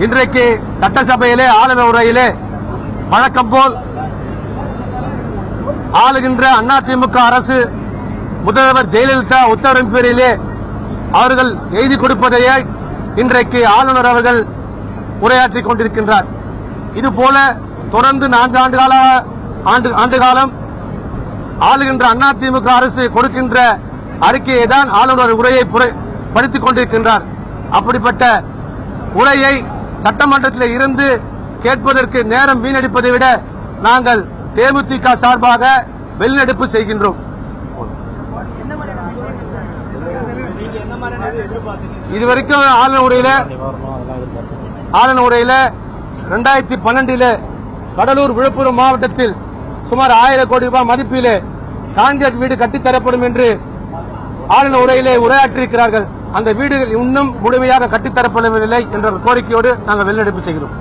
இன்றைக்கு சட்டசபையிலே ஆளுநர் உரையிலே வழக்கம் போல் ஆளுகின்ற அதிமுக அரசு முதல்வர் ஜெயலலிதா உத்தரவின் பேரிலே அவர்கள் எழுதி கொடுப்பதையே இன்றைக்கு ஆளுநர் அவர்கள் உரையாற்றிக் கொண்டிருக்கின்றார். இதுபோல தொடர்ந்து 4 ஆண்டு காலம் ஆளுகின்ற அதிமுக அரசு கொடுக்கின்ற அறிக்கையை தான் ஆளுநர் உரையை படித்துக் கொண்டிருக்கின்றார். அப்படிப்பட்ட உரையை சட்டமன்றத்தில் இருந்து கேட்பதற்கு நேரம் வீணடிப்பதை விட நாங்கள் தேமுதிக சார்பாக வெளிநடப்பு செய்கின்றோம். இதுவரைக்கும் ஆளுநர் உரையில 2012 கடலூர் விழுப்புரம் மாவட்டத்தில் சுமார் 1000 கோடி ரூபாய் மதிப்பிலே கான்கிரீட் வீடு கட்டித்தரப்படும் என்று ஆளுநர் உரையிலே உரையாற்றியிருக்கிறார்கள். அந்த வீடுகள் இன்னும் முழுமையாக கட்டித்தரப்படவில்லை என்ற கோரிக்கையோடு நாங்கள் வெளிநடப்பு செய்கிறோம்.